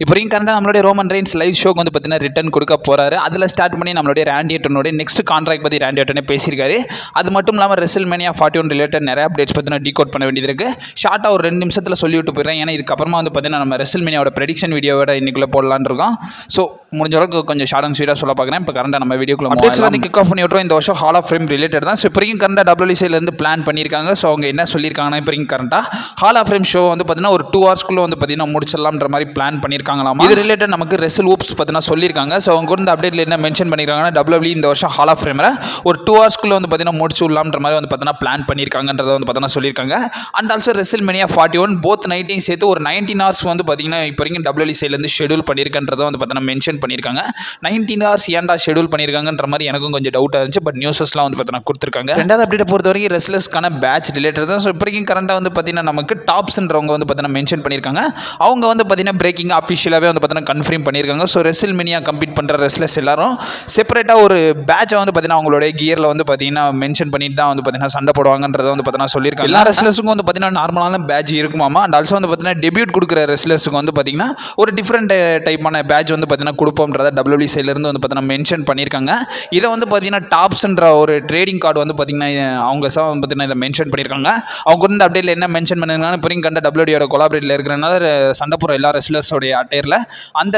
இப்போ கரண்டாக நம்மளுடைய Roman Reigns live ஷோக்கு வந்து பார்த்தீங்கன்னா ரிட்டர்ன் கொடுக்க போகிறாரு. அதில் ஸ்டார்ட் பண்ணி நம்மளுடைய ராண்டி ஆர்டனுடைய நெக்ஸ்ட் கான்ட்ராக்ட் பற்றி ராண்டி ஆர்டனே பேசியிருக்காரு. அது மட்டும் இல்லாமல் ரெசில்மேனியா 41 ரிலேட்டட் நிறைய அப்டேட்ஸ் பார்த்தீங்கன்னா டீகோட் பண்ண வேண்டியது இருக்குது. ஷார்ட்டாக ஒரு 2 நிமிஷத்தில் சொல்லிவிட்டு போயிடுறேன். ஏன்னா இதுக்கப்புறமா வந்து பார்த்தீங்கன்னா நம்ம ரெசில்மேனியாவோட ப்ரெடிக்ஷன் வீடியோவோட இன்னைக்குள்ளே போடலான்னு இருக்கோம். ஸோ முடிஞ்ச அளவுக்கு கொஞ்சம் ஷார்ட் அண்ட் ஸ்வீட்டாக சொல்ல பார்க்குறேன். இப்போ கரண்டாக நம்ம வீடியோக்குள்ள அப்டேட்ஸ் வந்து கிக் ஆஃப் பண்ணி விட்டுறோம். இந்த வருஷம் ஹால் ஆஃப் ஃபேம் ரிலேட்டட் தான். ஸோ இப்போ கரண்டாக டபிள்யூசிலேருந்து பிளான் பண்ணியிருக்காங்க. ஸோ அவங்க என்ன சொல்லியிருக்காங்கன்னா இப்போ கரண்டாக ஹால் ஆஃப் ஃபேம் ஷோ வந்து பார்த்தீங்கன்னா ஒரு 2 ஹவர்ஸ்க்குள்ளே வந்து பார்த்தீங்கன்னா முடிச்சிடலாம்ன்ற மாதிரி பிளான் பண்ணியிருக்காங்களாம். இது ரிலேட்டட் நமக்கு ரெசல் ஊப்ஸ் பார்த்தீங்கன்னா சொல்லியிருக்காங்க. ஸோ அவங்க கூட இந்த அப்டேட்டில் என்ன மென்ஷன் பண்ணியிருக்காங்கன்னா WWE இந்த வருஷம் ஹால் ஆஃப் ஃபேமில் ஒரு 2 ஹவர்ஸ்க்குள்ளே வந்து பார்த்தீங்கன்னா முடிச்சு விடலாம்ன்ற மாதிரி வந்து பார்த்தீங்கன்னா பிளான் பண்ணியிருக்காங்கன்றதை வந்து பார்த்தீங்கன்னா சொல்லியிருக்காங்க. அண்ட் ஆல்சோ ரெசில்மேனியா 41 போத் நைட்டையும் சேர்த்து ஒரு 19 ஹவர்ஸ் வந்து பார்த்தீங்கன்னா இப்போ வரைக்கும் WWE சைட்லேருந்து ஷெடியூல் பண்ணியிருக்கன்றதை வந்து பார்த்தீங்கன்னா மென்ஷன் பண்ணியிருக்காங்க. 19 ஹவர்ஸ் ஏன்டா ஷெடியூல் பண்ணியிருக்காங்கன்ற மாதிரி எனக்கும் கொஞ்சம் டவுட்டாக இருந்துச்சு. பட் நியூஸஸ்லாம் வந்து பார்த்தீங்கன்னா கொடுத்துருக்காங்க. ரெண்டாவது அப்டேட்டை பொறுத்த வரைக்கும் ரெஸ்லர்ஸ்க்கான பேட்ச் ரிலேட்டட் தான். ஸோ இப்போ வரைக்கும் கரண்டாக வந்து பார்த்தீங்கன்னா நமக்கு டாப்ஸ்ன்றவங்க வந்து பார்த்தீங்கன்னா மென்ஷன் பண்ணியிருக்காங்க. அவங்க வந்து பார்த்தீங்கன்னா பிரேக்கிங் அஃபிஷியலாகவே வந்து பார்த்தீங்கன்னா கன்ஃபார்ம் பண்ணியிருக்காங்க. ஸோ ரெசில்மேனியா கம்ப்ளீட் பண்ணுற ரெஸ்லர்ஸ் எல்லாரும் செப்பரேட்டாக ஒரு பேட்சை வந்து பார்த்தீங்கன்னா அவங்களுடைய கியரில் வந்து பார்த்தீங்கன்னா மென்ஷன் பண்ணிட்டு தான் வந்து பார்த்தீங்கன்னா சண்டை போடுவாங்கன்றதை வந்து பார்த்தீங்கன்னா சொல்லியிருக்காங்க. எல்லா ரெஸ்லர்ஸுக்கும் வந்து பார்த்தீங்கன்னா நார்மலான பேட்ச் இருக்குமாமா. அண்ட் ஆல்சோ வந்து பார்த்தீங்கன்னா டெபியூட் கொடுக்குற ரெஸ்லர்ஸுக்கு வந்து பார்த்தீங்கன்னா ஒரு டிஃப்ரெண்ட் டைப்பான பேட்ச் வந்து பார்த்தீங்கன்னா கொடுப்போம்ன்றத WWE சைட்லேருந்து வந்து பார்த்தீங்கன்னா மென்ஷன் பண்ணியிருக்காங்க. இதை வந்து பார்த்தீங்கன்னா டாப்ஸ்ன்ற ஒரு ட்ரேடிங் கார்டு வந்து பார்த்தீங்கன்னா அவங்க வந்து பார்த்தீங்கன்னா இதை மென்ஷன் பண்ணியிருக்காங்க. அவங்க வந்து அப்டேட்டில் என்ன மென்ஷன் பண்ணியிருக்காங்க இப்போ கண்ட WWEயோட கொலாபரேட்டில் இருக்கிறனால சண்டை போகிற எல்லா ரெஸ்லர்ஸோடைய அட்டையரில் அந்த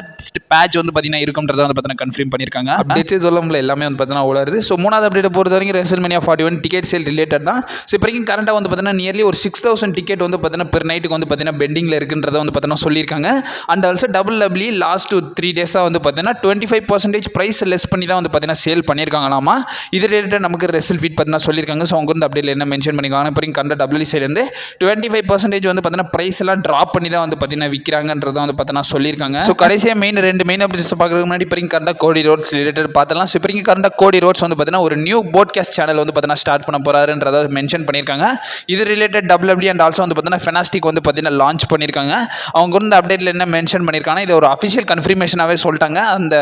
பேட்ச் வந்து பார்த்தீங்கன்னா இருக்கும்ன்றதை வந்து பார்த்தீங்கன்னா கன்ஃபார்ம் பண்ணியிருக்காங்க. அப்டேட்ஸே சொல்ல முடியல, எல்லாமே வந்து பார்த்தீங்கன்னா உலருது. ஸோ மூணாவது அப்டேட் பொறுத்த வரைக்கும் ரெசில்மேனியா 41 டிக்கெட் சேல் ரிலேட்டட் தான். ஸோ இப்போ வரைக்கும் கரண்டாக வந்து பார்த்தீங்கன்னா நியர்லி ஒரு 6000 டிக்கெட் வந்து பார்த்தீங்கன்னா பெர் நைட்டுக்கு வந்து பார்த்தீங்கன்னா பெண்டிங்கில் இருக்குன்றதை வந்து பார்த்தீங்கன்னா சொல்லியிருக்காங்க. அண்ட் ஆல்சோ WWE லாஸ்ட் 3 டேஸாக வந்து பார்த்தீங்கன்னா 25% ப்ரைஸ் லெஸ் பண்ணி தான் வந்து பார்த்தீங்கன்னா சேல் பண்ணியிருக்காங்களாமா. இது ரிலேட்டட் நமக்கு ரெசில் ஃபீட் பார்த்தீங்கன்னா சொல்லியிருக்காங்க. ஸோ அவங்க வந்து அப்டேட்டில் என்ன மென்ஷன் பண்ணியிருக்காங்க இப்போ வரைக்கும் கண்ட WWE சைட்லேருந்து 25% வந்து பார்த்தீங்கன்னா ப்ரைஸ் எல்லாம் ட்ராப் பண்ணி தான் வந்து பார்த்தீங்கன்னா விற்கிறாங்கன்றதை வந்து பார்த்தீங்கன்னா சொல்லியிருக்காங்க. ஸோ கடைசியாக ரெண்டு மெயின் அப்டேட்ஸ் பார்க்கறதுக்கு முன்னாடி இப்போ கரண்டா கோடி ரோட்ஸ் ரிலேட்டட் பார்த்தலாம். இப்போ கரண்டா கோடி ரோட்ஸ் வந்து பார்த்தீங்கன்னா ஒரு நியூ போட்காஸ்ட் சேனல் வந்து பார்த்தீங்கன்னா ஸ்டார்ட் பண்ண போறாருன்றதை மென்ஷன் பண்ணியிருக்காங்க. இது ரிலேட்டட் WWE அண்ட் ஆல்சோ வந்து பார்த்தீங்கன்னா ஃபெனாஸ்டிக் வந்து பார்த்தீங்கன்னா லான்ச் பண்ணியிருக்காங்க. அவங்க வந்து அப்டேட்டில் என்ன மென்ஷன் பண்ணியிருக்காங்க, இது ஒரு அஃபிஷியல் கன்ஃபர்மேஷனாகவே சொல்லிட்டாங்க. அந்த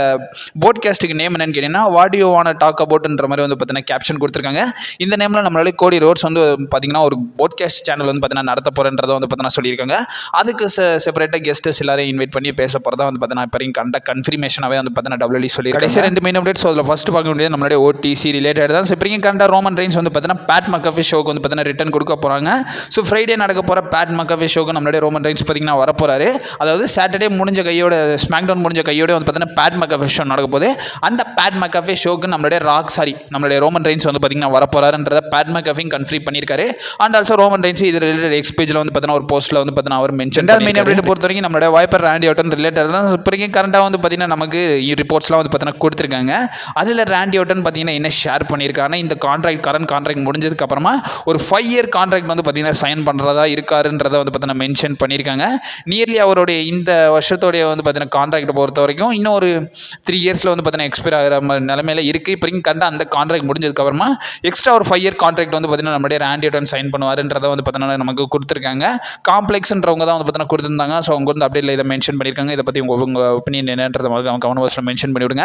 போட்காஸ்ட்டுக்கு நேம் என்னன்னு கேட்டீங்கன்னா வாட் யூ வாண்ட் டாக் அபவுட்ன்ற மாதிரி வந்து பார்த்தீங்கன்னா கேப்ஷன் கொடுத்துருக்காங்க. இந்த நேமில் நம்மளால கோடி ரோட்ஸ் வந்து பார்த்தீங்கன்னா ஒரு போட்காஸ்ட் சேனல் வந்து பார்த்தீங்கன்னா நடத்த போகிறன்றதை வந்து பார்த்தீங்கன்னா சொல்லியிருக்காங்க. அதுக்கு செப்பரேட்டாக கெஸ்டஸ் எல்லாரையும் இன்வைட் பண்ணி பேச போகிறதா வந்து பார்த்தீங்கன்னா இப்போ கண்ட கன்ஃபர்மேஷனாகவே வந்து பார்த்தீங்கன்னா WWE சொல்லியிருக்காங்க. கடைசி 2 மெயின் அப்டேட்ஸ் அதில் ஃபர்ஸ்ட் பார்க்க வேண்டியது நம்மளுடைய OTC ரிலேட்டட் தான். இப்போ கரண்டா ரோமன் ரெயின்ஸ் வந்து பார்த்தீங்கன்னா பேட் மக்கஃபே ஷோக்கு வந்து பார்த்தீங்கன்னா ரிட்டர்ன் கொடுக்க போகிறாங்க. ஸோ ஃப்ரைடே நடக்க போகிற பேட் மக்கஃபே ஷோக்கு நம்மளுடைய ரோமன் ரெயின்ஸ் பார்த்தீங்கன்னா வரப்போறாரு. அதாவது சாட்டர்டே முடிஞ்ச கையோட ஸ்மாக்டவுன் முடிஞ்ச கையோட வந்து பார்த்தீங்கன்னா பேட் மக்கஃபே ஷோ நடக்க போகுது. அந்த பேட் மக்கஃபே ஷோக்கு நம்மளுடைய ரோமன் ரெயின்ஸ் வந்து பார்த்தீங்கன்னா வரப்போறாருன்றத பேட் மக்கஃபே கன்ஃபார்ம் பண்ணியிருக்காரு. அண்ட் ஆல்சோ ரோமன் ரெயின்ஸ் இது ரிலேட்டட் எக்ஸ் பேஜில் வந்து பார்த்தீங்கன்னா ஒரு போஸ்ட்டில் வந்து பார்த்தீங்கன்னா அவர் மென்ஷன். மெயின் அப்டேட் பொறுத்த வரைக்கும் நம்மளுடைய வைப்பர் ராண்டி ஆர்டன் ரிலேட்டட் தான். இப்போ கரண்டா வந்து பார்த்தீங்கன்னா நமக்கு ரிப்போர்ட்ஸ்லாம் வந்து பார்த்தீங்கன்னா கொடுத்துருக்காங்க. அதில் ராண்டி ஆர்டன் பார்த்தீங்கன்னா என்ன ஷேர் பண்ணியிருக்காங்கன்னா இந்த கரண்ட் கான்ட்ராக்ட் முடிஞ்சதுக்கு அப்புறமா ஒரு 5 இயர் கான்ட்ராக்ட் வந்து பார்த்தீங்கன்னா சைன் பண்ணுறதா இருக்காருன்றதை வந்து பார்த்தீங்கன்னா மென்ஷன் பண்ணியிருக்காங்க. நியர்லி அவருடைய இந்த வருஷத்தோடைய வந்து பார்த்தீங்கன்னா கான்ட்ராக்டை பொறுத்த வரைக்கும் இன்னும் ஒரு 3 இயர்ஸில் வந்து பார்த்தீங்கன்னா எக்ஸ்பைர் ஆகிற நிலைமையில இருக்குது. இப்போ கரண்டா அந்த கான்ட்ராக்ட் முடிஞ்சதுக்கு அப்புறமா எக்ஸ்ட்ரா ஒரு 5 இயர் கான்ட்ராக்ட் வந்து பார்த்தீங்கன்னா நம்மளுடைய ராண்டி ஆர்டன் சைன் பண்ணுவாருன்றதை வந்து பார்த்தீங்கன்னா நமக்கு கொடுத்துருக்காங்க. காம்ப்ளெக்ஸ்ன்றவங்க தான் வந்து பார்த்தீங்கன்னா கொடுத்துருந்தாங்க. ஸோ அவங்க வந்து அப்டேட்டில் இதை மென்ஷன் பண்ணியிருக்காங்க. இதை பற்றி உங்கள் ஒப்பீனியன் என்னன்றதை கமெண்ட் பாக்ஸில் மென்ஷன் பண்ணிவிடுங்க.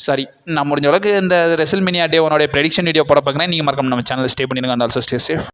சரி, நான் முடிஞ்ச அளவுக்கு இந்த ரெசில்மேனியா டே 1 ப்ரெடிக்ஷன் வீடியோ போட பார்க்குறேன். நீங்கள் மறக்காம நம்ம சேனல் ஸ்டே பண்ணிடுங்க. And also stay safe.